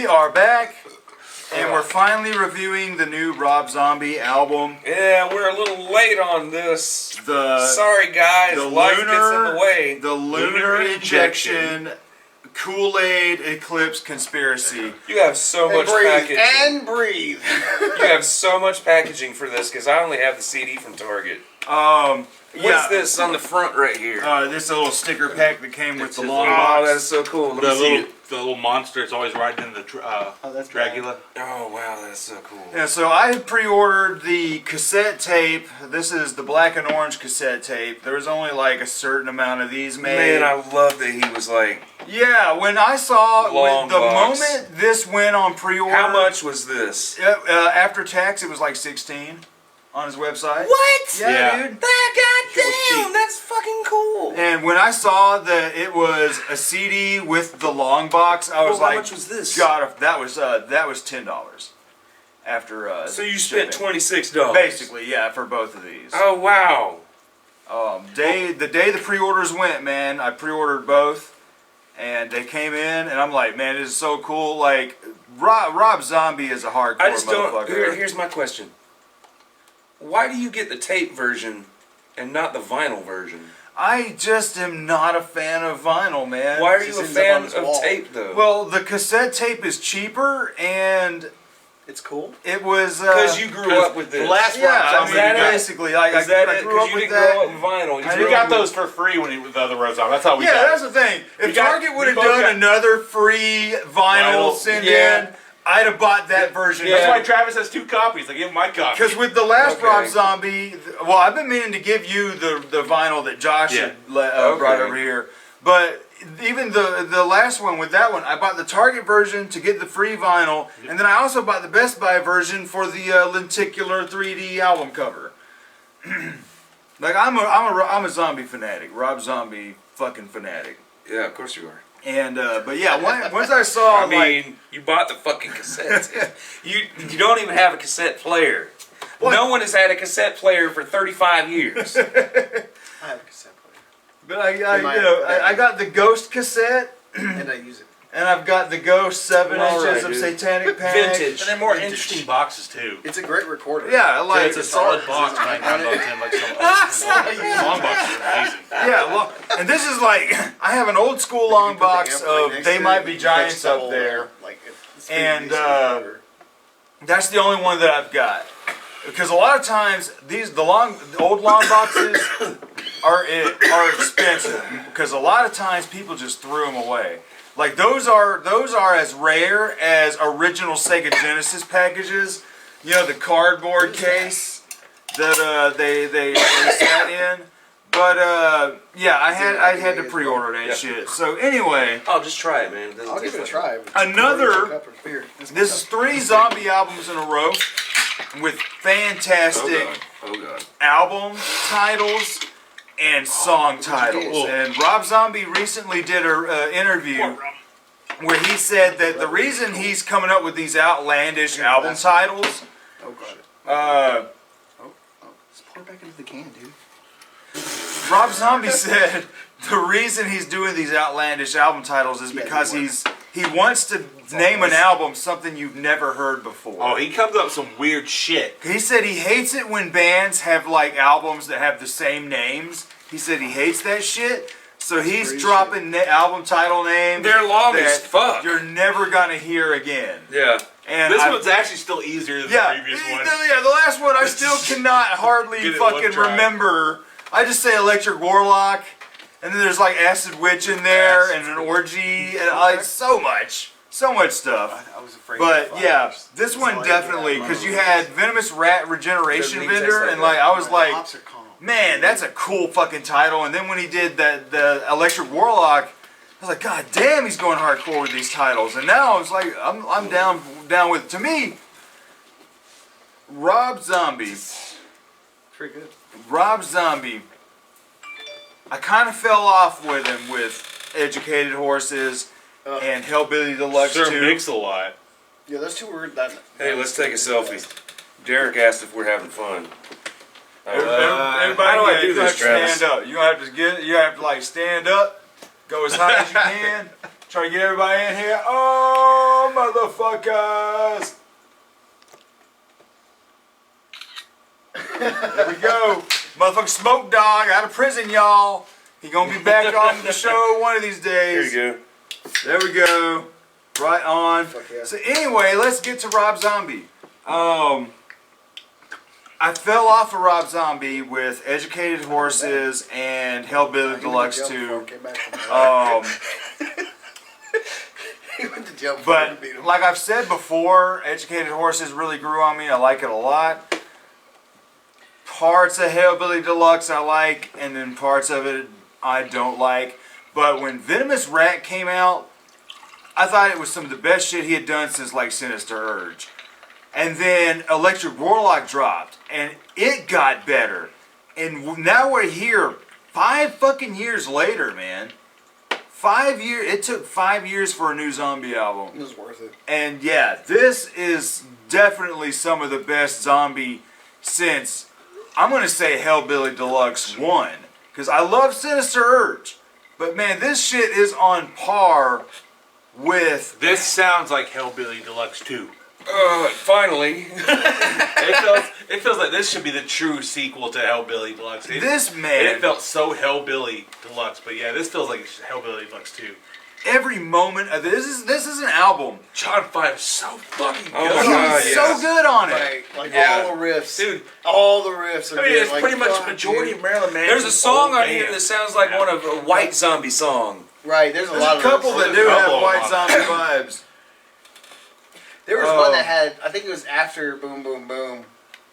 are back, and we're finally reviewing the new Rob Zombie album. Yeah, we're a little late on this. Sorry guys, the life Lunar, gets in the way. The Lunar Injection Kool-Aid Eclipse Conspiracy. You have so much packaging. And breathe. You have so much packaging for this, because I only have the CD from Target. What's this on the front right here? This little sticker pack that came with the long Oh, box. that's so cool. Let me see it. The little monster is always riding in the that's Dracula. Oh, wow, that's so cool. Yeah, so I had pre-ordered the cassette tape. This is the black and orange cassette tape. There was only like a certain amount of these made. Man, I love that he was like... Yeah, when I saw Long the box. moment this went on pre-order. How much was this? After tax, it was like $16 on his website. What? Yeah, dude. Goddamn, that's fucking cool. And when I saw that it was a CD with the long box, I was Well, like, how much was this? God, that was $10 after. So you spent shipping. $26. Basically, yeah, for both of these. Oh wow. The day the pre-orders went, man, I pre-ordered both, and they came in, and I'm like, man, this is so cool. Like, Rob Zombie is a hardcore I just don't. motherfucker. Here's my question. Why do you get the tape version and not the vinyl version? I just am not a fan of vinyl, man. Why are you a ends up fan on his of wall. tape though? Well, the cassette tape is cheaper, and It's cool. it was because you grew up with this. The last yeah, Rob I Zombie mean, that we got, basically, like, Is that I it? grew Because up you with didn't that. grow up with vinyl. You I grew we got up with- those for free when he was the other Rob Zombie. That's how we Yeah, got that's the thing. If Target would have we both done got- another free vinyl send in, I'd have bought that version. That's why Travis has 2 copies. I give him my copy. Because with the last Okay. Rob Zombie, well, I've been meaning to give you the vinyl that Josh had brought over here. But even the last one with that one, I bought the Target version to get the free vinyl, and then I also bought the Best Buy version for the lenticular 3D album cover. Like I'm a zombie fanatic, Rob Zombie fucking fanatic. Yeah, of course you are. And but yeah, once I saw, I mean, you bought the fucking cassettes. you don't even have a cassette player. What? No one has had a cassette player for 35 years. I have a cassette player. but I got the Ghost cassette, And I use it. and I've got the Ghost 7 All inches right, of dude. Satanic Panic. Vintage. And they're more Vintage. interesting boxes too. It's a great recorder. Yeah, like It's a solid box, but I got about 10 like some long boxes are amazing. yeah, well, and this is like I have an old school long box of They Might Be Giants up there. Like, it's And, pretty decent recorder. That's the only one that I've got. Because a lot of times the old long boxes are expensive. Because a lot of times people just threw them away. Like those are as rare as original Sega Genesis packages. You know, the cardboard case that they sat in. But yeah, I had to pre-order that shit. So anyway, Oh, just try it, man. It doesn't I'll give taste it a like try. Another- Here, this is 3 zombie albums in a row with fantastic Oh god. album titles and song titles. And Rob Zombie recently did an interview where he said that the reason he's coming up with these outlandish album titles, Oh, got it. Just pour it back into the can, dude. Rob Zombie said the reason he's doing these outlandish album titles is because he wants to name an album something you've never heard before. Oh, he comes up with some weird shit. He said he hates it when bands have like albums that have the same names. He said he hates that shit. So he's crazy. dropping album title names. They're long that as fuck. You're never gonna hear again. Yeah. And This I- one's actually still easier than the previous one. Yeah, the last one I still cannot hardly Get it one fucking try. remember. I just say Electric Warlock, and then there's like Acid Witch in there, and an orgy, and like so much stuff. I was afraid. But of yeah, fires. this That's one all I definitely, did. because you had Venomous Rat Regeneration Doesn't even Vendor, taste like and that. like I was The like, hops are calm. man, that's a cool fucking title. And then when he did the Electric Warlock, I was like, God damn, he's going hardcore with these titles. And now I was like, I'm down with. To me, Rob Zombie. Pretty good. Rob Zombie. I kind of fell off with him with Educated Horses and Hellbilly Deluxe Sir 2. mix a lot. Yeah, those two were that. Hey, let's take a selfie. Derek asked if we're having fun. Everybody, how do I do you this, have to stand Travis? up. You have to like stand up, go as high as you can, Try to get everybody in here. Oh, motherfuckers! There we go. Motherfucking Smoke Dog out of prison, y'all. He gonna be back on the show one of these days. There you go. There we go. Right on. Yeah. So anyway, let's get to Rob Zombie. I fell off of Rob Zombie with Educated Horses and Hellbilly Deluxe 2. He went to jail before But he beat him. like I've said before, Educated Horses really grew on me. I like it a lot. Parts of Hellbilly Deluxe I like, and then parts of it I don't like. But when Venomous Rat came out, I thought it was some of the best shit he had done since like Sinister Urge. And then Electric Warlock dropped, and it got better. And now we're here 5 fucking years later, man. 5 years. It took 5 years for a new zombie album. It was worth it. And yeah, this is definitely some of the best zombie since, I'm going to say Hellbilly Deluxe 1. Because I love Sinister Urge. But man, this shit is on par with... This sounds like Hellbilly Deluxe 2. Finally. It feels like this should be the true sequel to Hellbilly Deluxe. This man... It felt so Hellbilly Deluxe, but yeah, this feels like Hellbilly Deluxe 2. Every moment of this is an album. John 5 is so fucking good. Oh my God, He's yes. so good on it. Right, like Yeah. all the riffs, Dude, all the riffs are I mean, good. it's like, pretty much fuck, majority dude. of Marilyn Manson's There's a song old on here band. that sounds like one of a White Zombie song. Right, there's a There's lot a of couple riffs. that do Couple have of White them. Zombie vibes. There was one that had, I think it was after Boom Boom Boom,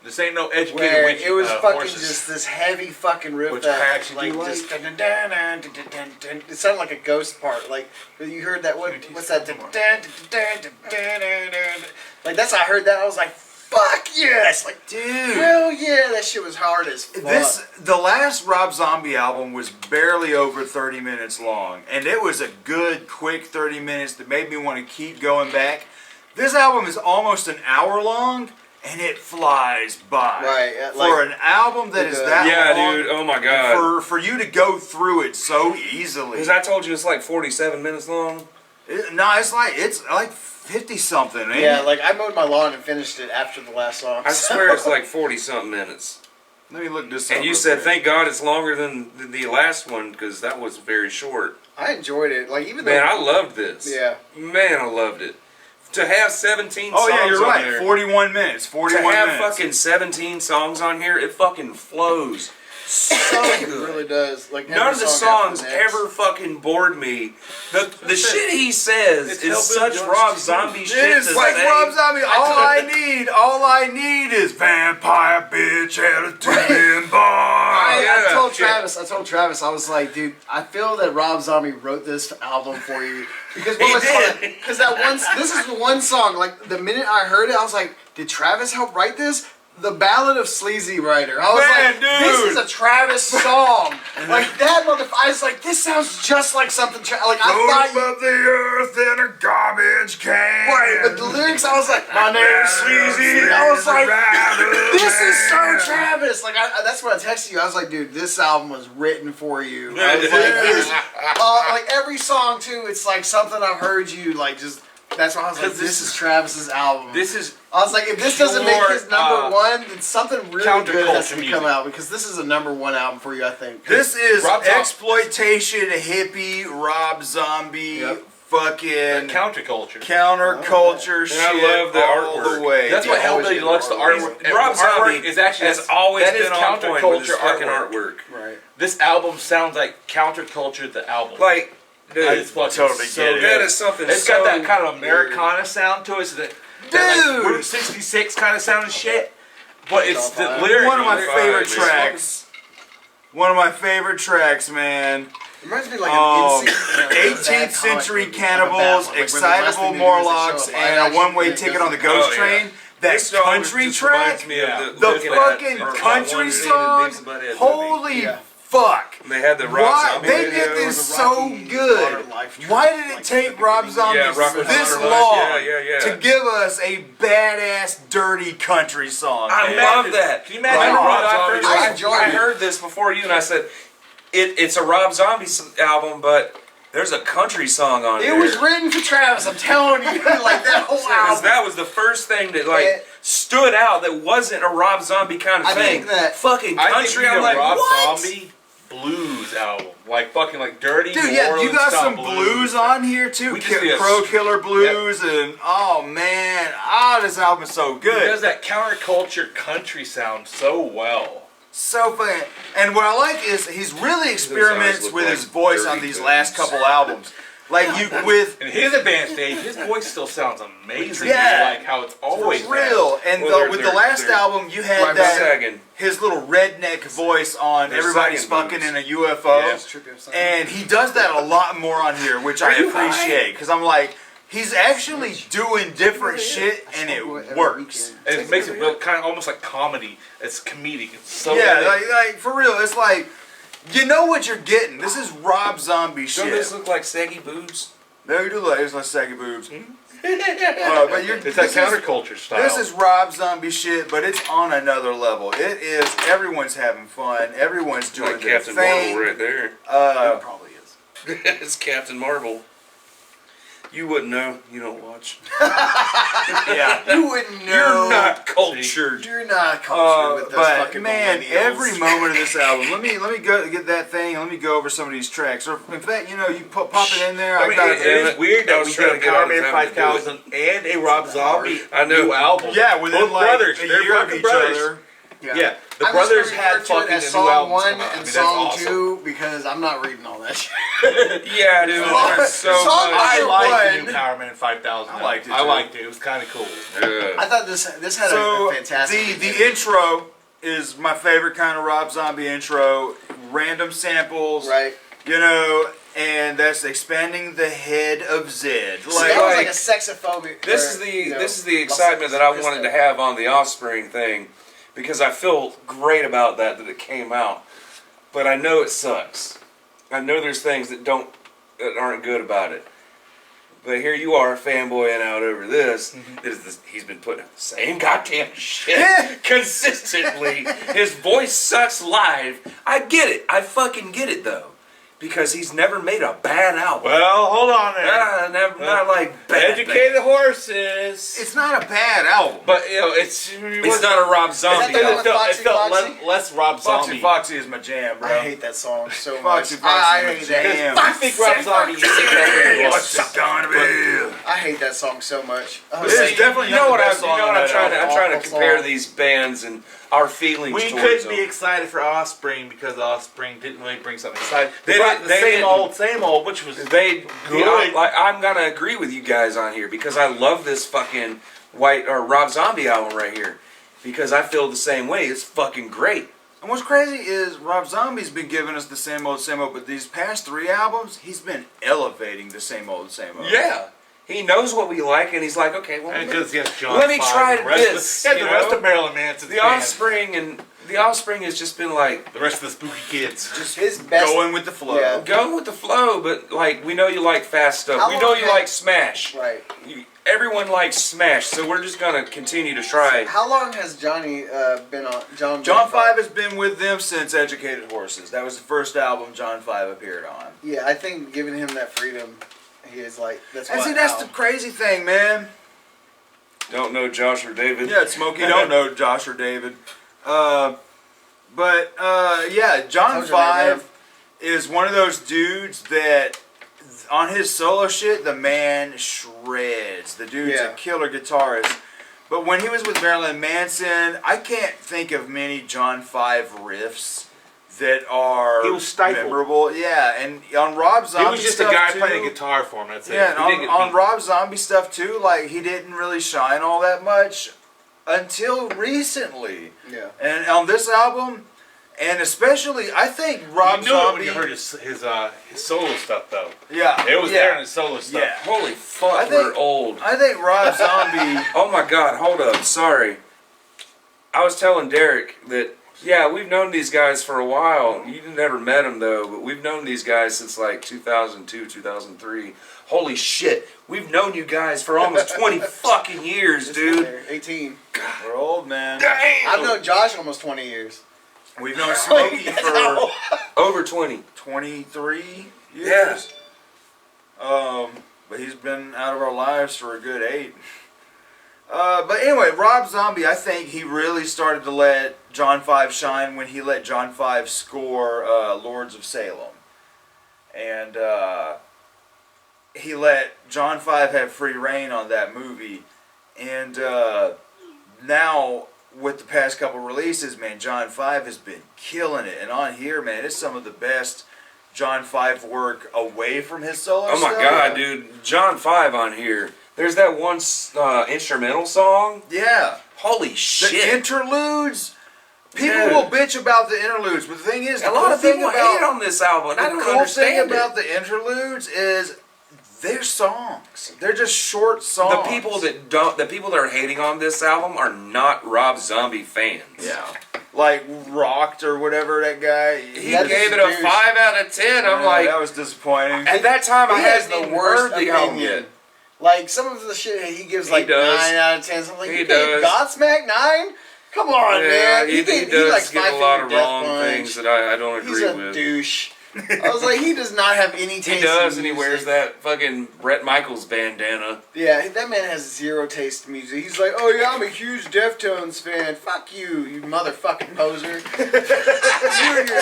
This ain't no educated where witch. it was fucking horses. just this heavy fucking riff Which that tracks did like you just like? it sounded like a ghost part. Like you heard that what's that? Like that's how I heard that. I was like, fuck yes! Like Dude. hell yeah, that shit was hard as fuck. The last Rob Zombie album was barely over 30 minutes long, and it was a good, quick 30 minutes that made me want to keep going back. This album is almost an hour long, and it flies by. Right, yeah, for like- an album that is that Yeah, long, dude. Oh my God. for you to go through it so easily. Because I told you it's like 47 minutes long. It's like 50 something. Yeah, like I mowed my lawn and finished it after the last song. I swear it's like 40 something minutes. Let me look this up. And you real said, quick. thank God it's longer than the last one because that was very short. I enjoyed it. Like even Man, though I loved this. yeah. Man, I loved it. To have 17 Oh songs yeah, you're on right. there. 41 minutes. 41 To have minutes. fucking 17 songs on here, it fucking flows so It good. really does. Like None every of the song after songs the next. ever fucking bored me. The shit he says It's is Hellbilly such Deluxe Rob too. Zombie shit It's to like say. Rob Zombie. All I need is vampire bitch attitude and bar. I told shit. Travis, I was like, dude, I feel that Rob Zombie wrote this album for you because He did. Because that one, this is the one song. Like the minute I heard it, I was like, did Travis help write this? The Ballad of Sleazy Rider. I was Man, like, this dude. is a Travis song. Like that motherfucker. I was like, this sounds just like something. Like I thought you. above the earth in a garbage can. Right, but the lyrics, I was like, my name's Sleazy. I was like, this is so Travis. Like, that's what I texted you. I was like, dude, this album was written for you. I was like, like every song too, it's like something I've heard you like. Just that's why I was like, this is Travis's album. This is I was like, if this doesn't make his pure, number one, then something really good has to counterculture come music. out because this is a number one album for you, I think. This is Rob Zombie. exploitation hippie Rob Zombie Yep. fucking counterculture. counterculture shit I love the all artwork. the way. That's what always Hellbilly get Deluxe, the artwork. artwork. Rob Zombie artwork is actually has always that is been on point with his counterculture fucking artwork. artwork. Right. This album sounds like counterculture the album. Like, dude, I fucking totally so get it. that is something It's so got that kind of Americana sound to it, so that like Dude! Route 66 kind of sound and shit. But it's the Top five. lyric. One of my Lyric favorite vibes. tracks. One of my favorite tracks, man. It reminds me of like an 18th century cannibals, excitable Morlocks, and a one-way ticket on the ghost Oh, yeah. train. That This song country just track, reminds me of the looking at fucking or country Wonder song. Woman and Beavis and Butthead movie. Holy Yeah. fuck! And they had the Rob Why Zombie they video. did this the so Rocky good? Modern Life track, Why did it like, take at the Rob beginning. Zombie Yeah, Rocky this Modern long Life. Yeah. to give us a badass, dirty country song? I Can you love imagine- that. Can you imagine Remember Rob when Zombie? I enjoyed I it. heard this before you, and I said, it's a Rob Zombie album, but There's a country song on It there. was written for Travis. I'm telling you, like that whole Because album. that was the first thing that like stood out that wasn't a Rob Zombie kind of I thing. think that fucking I country. think I'm like, Rob what? Zombie blues album, like fucking like dirty. Dude, New yeah, Orleans you got style some blues on here too. We just need a- Crow Killer Blues and oh man, this album is so He good. does that counterculture country sound so well. So fun. And what I like is he's really experiments look with like his voice on dirty these things. last couple albums. Like you with In his advanced stage, his voice still sounds amazing. Yeah. Like how it's always for real. And Well, with they're- the last they're- album, you had They're that sagging. his little redneck voice on They're Everybody's sagging Fucking boots. in a UFO. Yeah. Trippy or something. And he does that a lot more on here, which I you appreciate because I'm like, he's actually doing different shit and it works. And it makes it feel kind of almost like comedy. It's comedic. It's so Yeah, like for real, it's like you know what you're getting. This is Rob Zombie Don't shit. this look like saggy boobs? No, you do like it's like saggy boobs. But you're it's that this is- counterculture style. This is Rob Zombie shit, but it's on another level. It is. Everyone's having fun. Everyone's doing Like their Captain thing. Marvel right there. It probably is. It's Captain Marvel. You wouldn't know. You don't watch. Yeah. You wouldn't know. You're not cultured. You're not cultured with those But fucking man, millennials. every moment of this album. Let me go get that thing. Let me go over some of these tracks. Or in fact, you know, you pop it in there. I mean, got it is weird I that was we trying get a to get all Power the Man time to do it. 5000 and a Rob Zombie I know. new album. yeah, within Both like brothers. a They're year of fucking each brothers. other. Yeah, the I'm brothers just gonna had refer to it fucking as a new song album 1 come out. I and mean, that's song awesome. 2 because I'm not reading all that shit. Yeah, dude. There's so Song much. I Number liked the one. new Power Man 5000. I liked it, I too. liked it. It was kind of cool. Yeah. I thought this had So a fantastic the intro is my favorite kind of Rob Zombie intro. Random samples, right. you know, and that's expanding the head of Zed. So that was like- like a sexophobic. This is the excitement that I wanted to have on the Offspring thing, because I feel great about that it came out, but I know it sucks. I know there's things that aren't good about it. But here you are fanboying out over this. He's been putting out the same goddamn shit consistently. His voice sucks live. I get it. I fucking get it though. Because he's never made a bad album. Well, hold on there. Not like bad. Educated horses. It's not a bad album. But you know, it's not a Rob Zombie the one album. with it felt Foxy? less Rob Foxy Zombie. Foxy is my jam, bro. I hate that song so Foxy much. Foxy I is hate my that. jam. I think Rob Zombie. You think that What's up, Donovan? I hate that song so much. It is definitely You know what not the I'm, best song on I'm that trying to. album. I'm trying to Awful compare song. these bands and our feelings We towards couldn't be them. excited for Offspring because Offspring didn't really bring something exciting. They They brought didn't- the they didn't. same old, which was They, Good. I'm gonna agree with you guys on here because I love this fucking Rob Zombie album right here because I feel the same way. It's fucking great. And what's crazy is Rob Zombie's been giving us the same old, but these past 3 albums, he's been elevating the same old. Yeah, he knows what we like, and he's like, okay, well, because he has John. let me 5 try and the rest this, Of, yeah, you the rest know? of Marilyn Manson's the band. Offspring has just been like The rest of the spooky kids. Just his best. Going with the flow. Yeah. go with the flow, but like we know you like fast stuff. How We know long you have- like Smash. Right. Everyone likes Smash, so we're just gonna continue to try. How long has Johnny been on? John 5 has been with them since Educated Horses. That was the first album John 5 appeared on. Yeah, I think giving him that freedom, he is like that's. And what see, that's Al- the crazy thing, man. Don't know Josh or David. Yeah, Smokey don't know Josh or David. Yeah, John Told you, man. 5 is one of those dudes that on his solo shit, the man shreds. The dude's Yeah. a killer guitarist. But when he was with Marilyn Manson, I can't think of many John 5 riffs that are He was stifled. memorable. Yeah, and on Rob Zombie He was just a stuff guy too, playing a guitar for him. That's yeah, it. and He didn't on get beat. Rob Zombie stuff too, like he didn't really shine all that much until recently. Yeah. And on this album, and especially, I think Rob You knew it when Zombie. you heard his solo stuff though. Yeah, It was yeah, there in his solo stuff. Yeah. Holy fuck, I think- we're old. I think Rob Zombie. Oh my god, hold up, sorry. I was telling Derek that, yeah, we've known these guys for a while. You never met them though, but we've known these guys since like 2002, 2003. Holy shit, we've known you guys for almost 20 fucking years, dude. 18. We're old, man. I've known Josh almost 20 years. We've known Smokey for Over 20. 23 years. Yeah. But he's been out of our lives for a good 8. But anyway, Rob Zombie, I think he really started to let John 5 shine when he let John 5 score Lords of Salem. And he let John 5 have free reign on that movie. And now, with the past couple releases, man, John 5 has been killing it. And on here, man, it's some of the best John 5 work away from his solo Oh my stuff. god, dude. John 5 on here. There's that one instrumental song. Yeah. Holy The shit. interludes. People Dude. will bitch about the interludes, but the thing is, A lot of people hate on this album, and I don't the cool thing understand about it. the interludes is they're songs. They're just short songs. The people that are hating on this album are not Rob Zombie fans. yeah, like Rocked or whatever that guy. He That's gave it a a douche. 5 out of 10. I'm Yeah, like, that was disappointing. at that time I He has hadn't the even worst heard the album opinion. yet. Like some of the shit he gives He like does. 9 out of 10. So I'm like, He you gave does. Godsmack 9? Come on, Yeah, man. he gave, does likes give My a lot Finger of Death wrong Punch. things that I don't He's agree a with. douche. I was like, he does not have any taste. He does, in and he music. wears that fucking Bret Michaels bandana. Yeah, that man has zero taste in music. He's like, oh yeah, I'm a huge Deftones fan. Fuck you, you motherfucking poser. You're your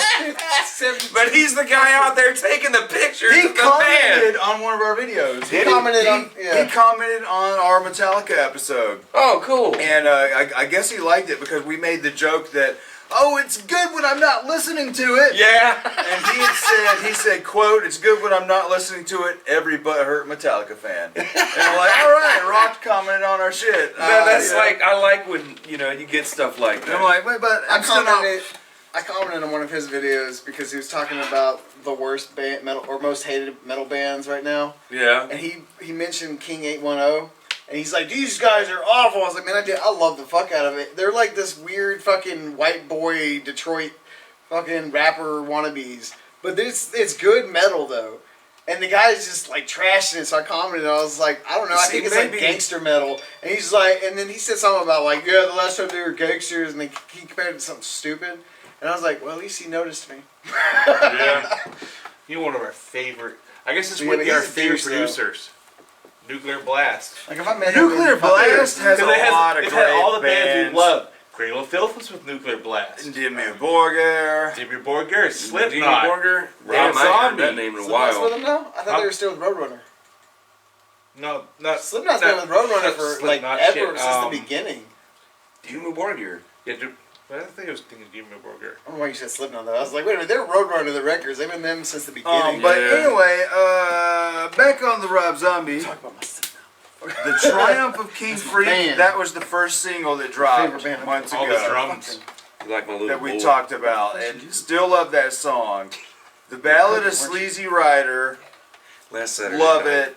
70. But he's the guy out there taking the pictures He of the band. commented on one of our videos. He commented on, yeah. He commented on our Metallica episode, Oh, cool. and I guess he liked it because we made the joke that, oh, it's good when I'm not listening to it. Yeah. And he said, quote, it's good when I'm not listening to it, every butthurt Metallica fan. And I'm like, all right, Rock commented on our shit. That's Yeah. like, I like when, you get stuff like And that. I'm like, wait, but I'm still not. I commented on one of his videos because he was talking about the worst band metal or most hated metal bands right now, Yeah. and he mentioned King 810. And he's like, these guys are awful. I was like, man, I love the fuck out of it. They're like this weird fucking white boy Detroit fucking rapper wannabes. But it's good metal, though. And the guy's just like trashing it. So I commented, and I was like, I don't know. I See, think it's like maybe- gangster metal. And he's like, and then he said something about like, yeah, the last time they were gangsters. And he compared it to something stupid. And I was like, well, at least he noticed me. Yeah. You're one of our favorite. I guess it's Yeah, one but of our he's a favorite douche, though. producers. Nuclear Blast. Like if I met him Nuclear in fucking- Blast has a lot of they've great had all the bands bands. we love. Cradle of Filth was with Nuclear Blast. Dimmu Borgir. Dimmu Borgir, Dimmu Slipknot. Borgir? Rob Damn, I haven't heard Zombie. that name in a Slipknot's with while. him now? I thought they were still with Roadrunner. No, not Slipknot's been with Roadrunner not for like Slipknot, ever shit, since the beginning. Dimmu Borgir. Yeah, but I think I was thinking Dimmu Borgir. I don't know why you said Slipknot though. I was like, wait a minute, they're Roadrunner the records. They've been them since the beginning. But Yeah. anyway, back on the Rob Zombie. Talk about my Slipknot. The Triumph of King Freak, band. that was the first single that dropped Favorite band. months All ago. the drums. You like my little That we boy. talked about, and still love that song. The Ballad of Sleazy Rider, Last Saturday love night, it.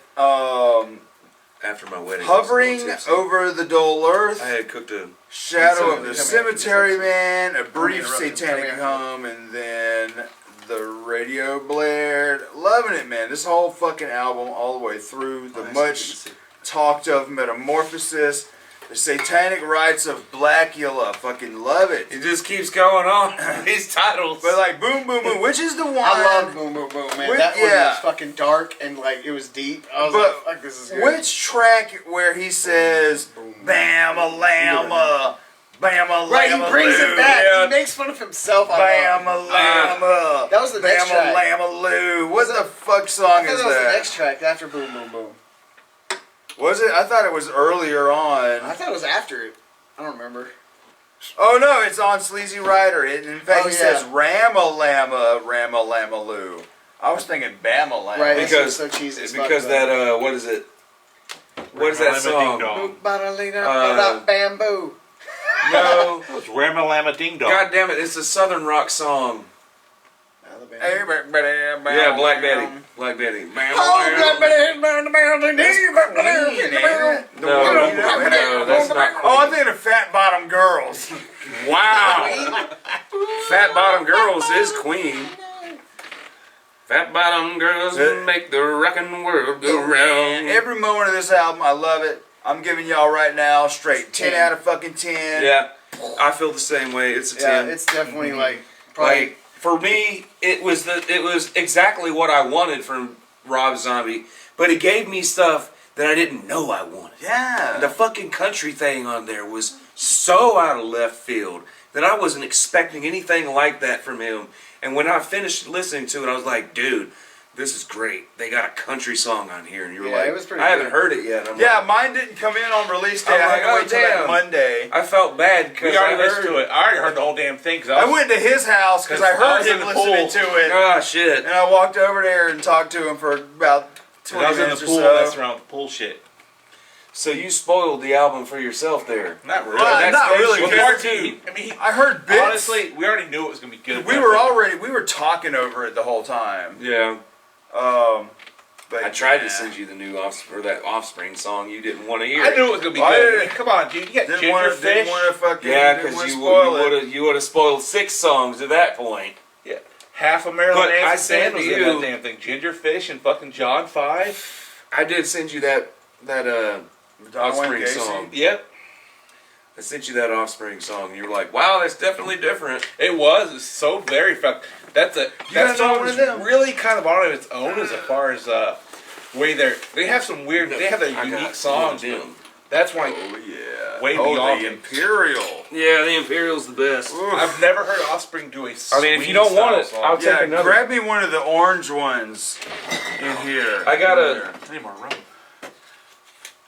After my wedding. Hovering I was a little tipsy. over the dull earth, I had cooked a... Shadow of the Pizza. Cemetery Man, a brief interrupt him. satanic Come here. hum, and then the radio blared. Loving it, man. This whole fucking album, all the way through. The much talked of Metamorphosis, the Satanic Rites of Blackula. Fucking love it. It just keeps going on. These titles. But like Boom Boom Boom, which is the one? I love Boom Boom Boom, man. Which- That one yeah. was fucking dark and like it was deep. I was But like, fuck, this is good. Which track where he says Bama Lama, Bama Right, he Lama brings Lou, it back. yeah. He makes fun of himself. I Bama know. Lama. That was the next Bama track. Lama Lou. What the fuck I song thought is that was the that? next track after Boom Boom Boom. Was it? I thought it was earlier I on. thought it was after it. I don't remember. Oh no, it's on Sleazy Rider. In fact, Oh, he yeah. says Rama Lama Lou. I was thinking Bama Lama. Right. because so cheesy as fuck, because though. that what is it? What is that Ramalama song? Ding Dong. Ba-da-lee-da-ba-da, bamboo. No. That was Ramalama Ding Dong. God damn it! It's a Southern rock song. Hey, Yeah, Black Betty. Black Betty. No, that's not. Oh, I'm thinking of Fat Bottom Girls. Wow. Fat Bottom Girls is Queen. Fat Bottom Girls make the rockin' world go round. Every moment of this album, I love it. I'm giving y'all right now straight 10 out of fucking 10. Yeah, I feel the same way. It's a 10. Yeah, it's definitely like probably. Like for me, it was exactly what I wanted from Rob Zombie But he gave me stuff that I didn't know I wanted. Yeah. The fucking country thing on there was so out of left field that I wasn't expecting anything like that from him. And when I finished listening to it, I was like, dude, this is great. They got a country song on here. And you were Yeah, like, it was pretty I haven't good. heard it yet. I'm Yeah, like, mine didn't come in on release day. I'm I like, had to oh, wait till that damn. Monday. I felt bad because We I already listened heard to it. I already heard the whole damn thing. Cause I went to his house because I I heard was him in the listening pool. to it. Ah, shit. And I walked over there and talked to him for about 20 I was in the minutes pool or messing so. around with the pool shit. So you spoiled the album for yourself there. Not really. Well, That's not really, well, because part two. I heard bits. Honestly, we already knew it was gonna be good. we were talking over it the whole time. Yeah. But I tried yeah. to send you the new Offspring song. You didn't want to hear I it. knew it was gonna be Why good. did- I mean, come on, dude. You got Didn't ginger want fish. to fucking Yeah, didn't because wanna you spoil it. would have spoiled 6 songs at that point. Yeah. Half of Marilyn But I Manson's said band was to in you- that damn thing. Ginger fish and fucking John 5. I did send you that Offspring Gacy? song. Yep. I sent you that Offspring song. You were like, "Wow, that's definitely different." It was. It's so very fuck. That's a You that guys know song one is of them? really kind of on its own as far as way they have some weird. They have their I got unique songs. one of but them. That's why Oh yeah. Way oh, beyond the it. Imperial. Yeah, the Imperial's the best. I've never heard Offspring do a. I mean, if you don't want it, I'll take Yeah, another. grab me one of the orange ones in here. I got a- I need more rum.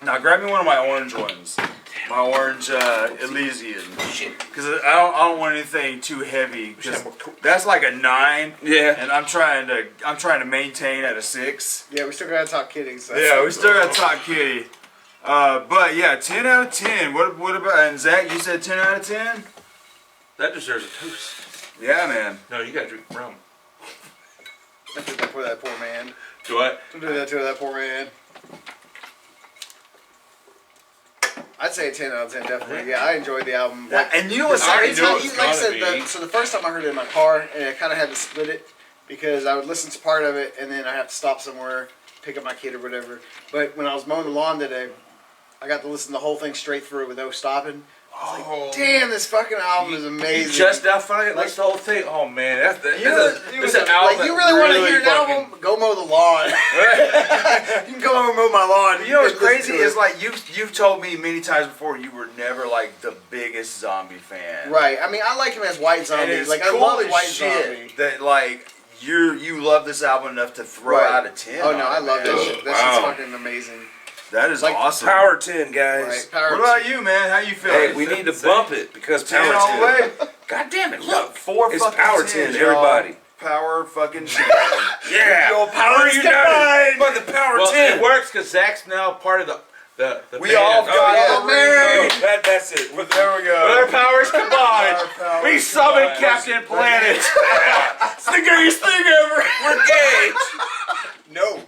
Now grab me one of my orange ones. My orange Elysian. Because I don't want anything too heavy. Because that's like a 9, Yeah. and I'm trying to maintain at a 6. Yeah, we still gotta talk kidding. So Yeah, we still got Top Kitty. But yeah, 10 out of 10. What about, and Zach, you said 10 out of 10? That deserves a toast. Yeah, man. No, you gotta drink rum. Don't do that for that poor man. Do what? Don't do that to that poor man. I'd say a 10 out of 10, definitely. Yeah, I enjoyed the album. Like, And you know what's I already every knew time, it was like I gonna said, be. so the first time I heard it in my car, and I kind of had to split it because I would listen to part of it, and then I have to stop somewhere, pick up my kid or whatever. But when I was mowing the lawn today, I got to listen to the whole thing straight through with no stopping. Oh, Damn, this fucking album is You amazing. just now finally like the whole thing. Oh man, that's You know, that's an album. like, you really want to hear an fucking- album? Go mow the lawn. You can go over and mow my lawn. You know what's and listen crazy to it. is like you've told me many times before you were never like the biggest zombie fan. Right. I mean, I like him as White And Zombie. it's Like, cool I love as White shit Zombie. that like you love this album enough to throw Right. out a 10. Oh on no, I it, love man. that shit. That Wow. shit's fucking amazing. That is Like, awesome. Power 10, guys. Right. Power What about you, man? How you feel? Hey, we need to bump it because 10 Power all the 10. way. God damn it! Look, Look, 4 it's fucking Power 10s, 10, y'all. everybody. Power fucking 10. Yeah. Yo, Power United united. by the Power Well, 10. it works because Zach's now part of the We band. all Oh, got yeah. our ring. Oh, that's it. But there we With our go. powers combined, Our powers we summon combined. Captain Planet. It's the gayest thing ever. We're gay. No.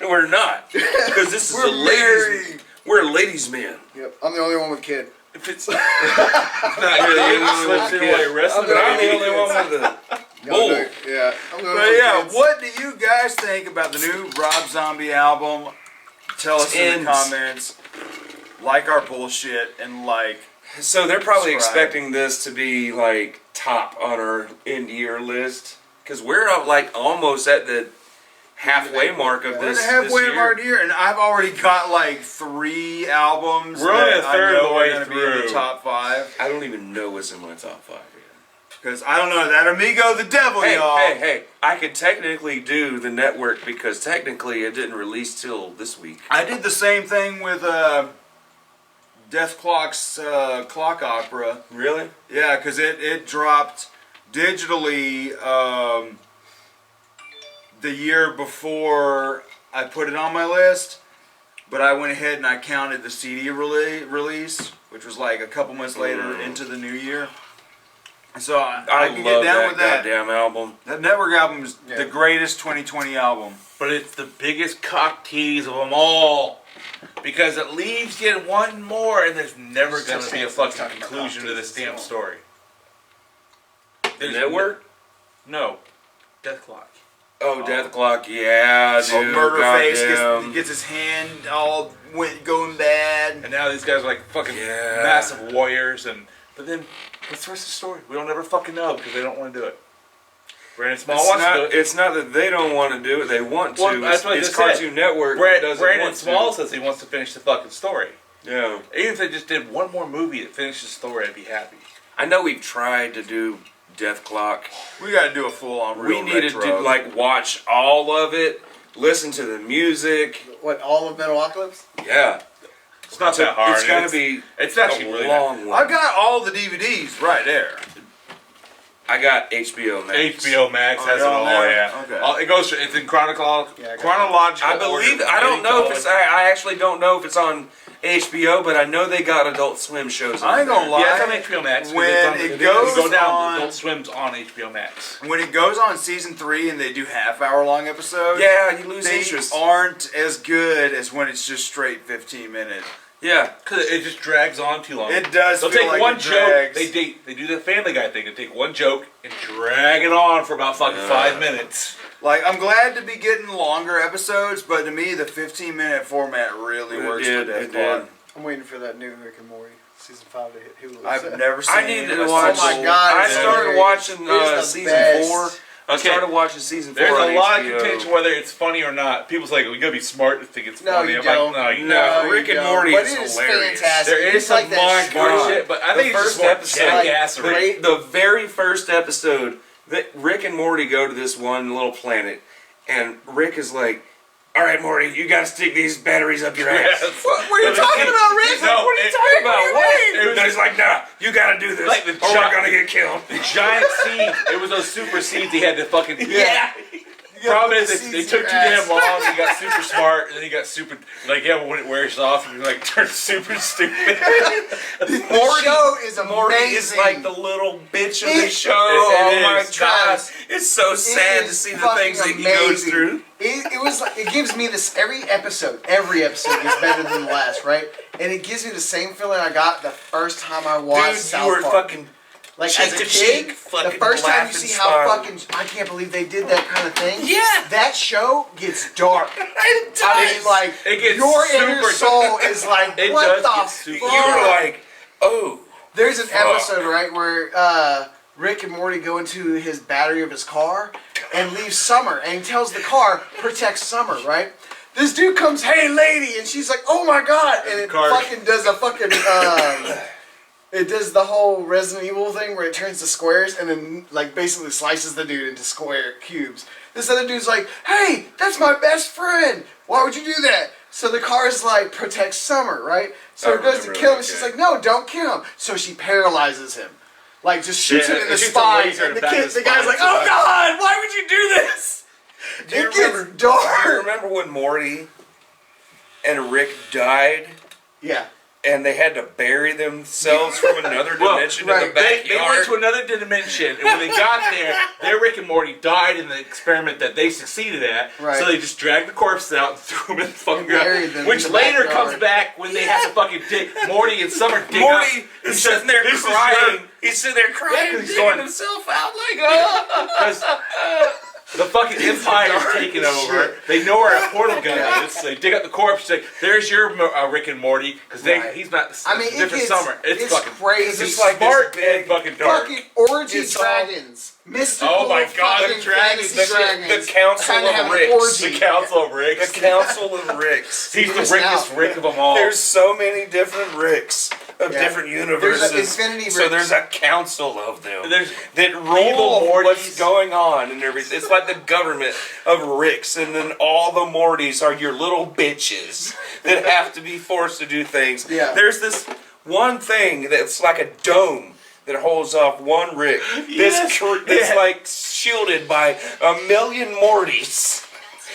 We're not. Because this is We're a ladies. married. We're ladies' man. Yep. I'm the only one with kid. If it's Not really. It slips in while you're wrestling. I'm the only one with the bull. Yeah. I'm the only But one yeah, with kids. what do you guys think about the new Rob Zombie album? Tell us in the Tens. comments. Like our bullshit and like. So they're probably Subscribe. expecting this to be like top on our end year list because we're like almost at the halfway mark of We're this. the halfway this of our year. year, and I've already got like 3 albums. We're only that a third I of know the are way gonna be in the through. top 5. I don't even know what's in my top 5 yet. Because I don't know that Amigo the Devil, Hey, y'all. hey! I could technically do the network because technically it didn't release till this week. I did the same thing with Death Clock's Clock Opera. Really? Yeah, because it dropped digitally the year before I put it on my list, but I went ahead and I counted the CD release, which was like a couple months later into the new year. And so I can love get down that with that. goddamn album. That Network album is Yeah. the greatest 2020 album. But it's the biggest cock tease of them all. Because it leaves you one more, and there's never going to be a fucking conclusion to this damn story. The There's network? No. Death Clock. Oh, Death Clock, yeah, dude. So Murderface goddamn. gets his hand all going bad. And now these guys are like fucking Yeah. massive warriors, but then what's the rest of the story? We don't ever fucking know because they don't want to do it. Brandon Small wants to do it. It's not that they don't want to do it; they want to. Well, that's what I it's just said. Cartoon Network. that doesn't Brandon want Small to. says he wants to finish the fucking story. Yeah. Even if they just did one more movie that finished the story, I'd be happy. I know we've tried to do Death Clock. We got to do a full-on real We need retro. to do, like, watch all of it, listen to the music. What, all of Metal Eclipse? Yeah. It's not that hard. It's got to be It's actually a really long one. I've got all the DVDs right there. I got HBO Max. HBO Max has it all. Yeah. Okay. It goes. It's in chronological I believe. order. I don't know if it's. I actually don't know if it's on HBO, but I know they got Adult Swim shows. I ain't gonna lie. Yeah, it's on HBO Max. 'cause When it's on, it if goes you go down, on- Adult Swim's on HBO Max. When it goes on season 3 and they do half-hour-long episodes, Yeah, you lose they interest. aren't as good as when it's just straight 15 minutes. Yeah. Because it just drags on too long. It does They'll feel take like one it joke. drags. They do the Family Guy thing. They take one joke and drag it on for about fucking 5 minutes. Like, I'm glad to be getting longer episodes, but to me, the 15-minute format really It works did, for it Death did. Clock. I'm waiting for that new Rick and Morty season 5 to hit Hulu. I've never seen I need it. to watch. Oh my God, I it's started hilarious. watching It is the season best. 4. I Okay. started watching season 4 There's on a lot of HBO. contention whether it's funny or not. People's like, we gotta be smart to think it's No, funny. you I'm don't. like, no, you No, don't. Rick you and don't. Morty But is it is hilarious. fantastic. There is It's some like that smart God. shit, but I The think it's just first more episode- jackassery. The very first episode, that Rick and Morty go to this one little planet, and Rick is like, "All right, Morty, you gotta stick these batteries up your ass." Yes. What were you But the talking kid- about, Rick? No, What are you it- talking about? what do you What? mean? It was No, he's like, "Nah, you gotta do this, Like the or we're gonna get killed." The giant seed. It was those super seeds he had to fucking. Yeah. Problem is, the they seeds took in too your damn ass. long. He got super smart, and then he got super like when it wears off, and he like turns super stupid. Morty show is Morty is amazing. like the little bitch of the It- show. it Oh my is. god, Guys, it's so sad It to is see the fucking things that he goes amazing. through. It was like, it gives me this every episode gets better than the last, right? And it gives me the same feeling I got the first time I watched Dude, South you were Park. fucking Like cheek as a to kid, cheek, the fucking first time you laughing, see how smiling. fucking I can't believe they did that kind of thing. Yeah. That show gets dark. It I does. mean, like It gets your super inner soul is like, It what does the get fuck? super- You were like, oh. There's an Fuck. episode, right, where Rick and Morty go into his battery of his car and leave Summer, and he tells the car, protect Summer, right? This dude comes, hey lady, and she's like, oh my god, and it Car- fucking does a fucking, it does the whole Resident Evil thing where it turns to squares and then like basically slices the dude into square cubes. This other dude's like, hey, that's my best friend. Why would you do that? So the car's like, protect Summer, right? So I it goes to remember kill him. that She's guy. like, no, don't kill him. So she paralyzes him. Like, just shoots Yeah, him in the it shoots a spine. laser And in the back of the the guy's spine, like, so oh like- God, why would you do this? Do you It gets remember? dark. Do you remember when Morty and Rick died, Yeah. and they had to bury themselves from another Well, dimension right. in the They backyard? went to another dimension, and when they got there, their Rick and Morty died in the experiment that they succeeded at. Right. So they just dragged the corpses out and threw them in the fucking Buried ground. them Which in the later backyard. comes back when they have to fucking dig. Morty and Summer dig Morty up. is He says, sitting there "This is crying. He's sitting there crying, Yeah, he's digging going- himself out like, oh. Because the fucking Empire's taking over. Shit. They know where a portal gun Yeah. is. They dig up the corpse. Say, "There's your Rick and Morty," because Right. he's not. I mean, it's a it different gets, Summer. It's fucking crazy. It's like smart this big and fucking dark. Fucking orgy It's all- dragons. Mystical Oh my God, the fucking dragons, fantasy the dragons. the Council trying to of have an Ricks. orgy. The Council of Ricks. The Council of Ricks. He's the Missing Rickest out. Rick of them all. There's so many different Ricks of Yeah. different universes. There's an infinity So Ricks. there's a council of them There's that evil rule Mortys. what's going on and everything. It's like the government of Ricks, and then all the Mortys are your little bitches that have to be forced to do things. Yeah. There's this one thing that's like a dome that holds off one Rick. Yes. That's Yeah. like shielded by a million Mortys.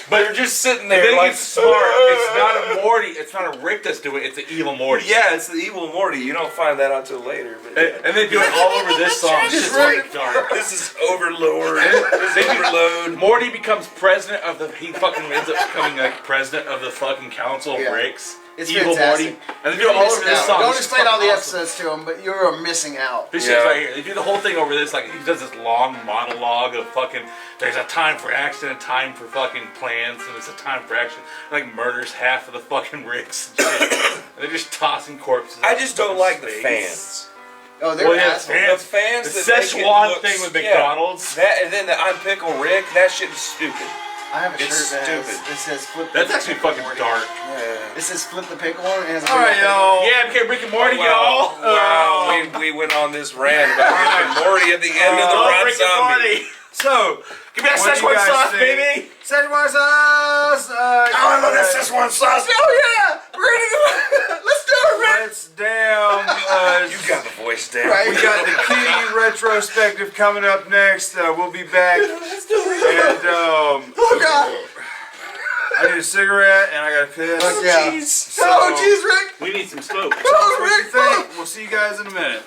But they're just sitting there They like get smart. It's not a Morty. It's not a Rick that's doing it. It's an evil Morty. Yeah, it's the evil Morty. You don't find that out till later. But And they do it all over this song. It's just like dark. this is Overlord. This is Overload. Morty becomes president of the. He fucking ends up becoming like president of the fucking Council of Yeah. Ricks. It's evil fantastic. Morty. And they do it all over this song. Don't This is explain all the fucking awesome. episodes to him, but you're missing out. This Yeah. shit's right here. They do the whole thing over this. Like, he does this long monologue of fucking, there's a time for action, a time for fucking plans, and it's a time for action. Like, murders half of the fucking Ricks and shit. And they're just tossing corpses. I out just into don't like the space. fans. Oh, they're Well, yeah, assholes. The fans The that make it Szechuan look- thing with yeah, McDonald's. that and then the I'm Pickle Rick. That shit is stupid. I have a It's shirt that stupid. it says flip. That's the actually pickle, fucking Morty. dark. It says flip the pickle on it. It has a All right, big y'all. Yeah, okay, Rick and Morty, Wow, y'all. wow. We went on this rant about Rick and Morty at the end of the Oh, Rob Rick and Zombie. Morty. So, give me that What do you Szechuan guys sauce, think? baby. Szechuan sauce. I love that Szechuan sauce. Oh yeah, we're gonna go. Let's do it, Rick. Let's damn. You got the voice down. Right. We got the Kitty retrospective coming up next. We'll be back. Let's do it. And Oh god. I need a cigarette and I got to piss. Fuck yeah. Jeez. Oh jeez, Rick. We need some smoke. Oh, What do you Rick. think? We'll see you guys in a minute.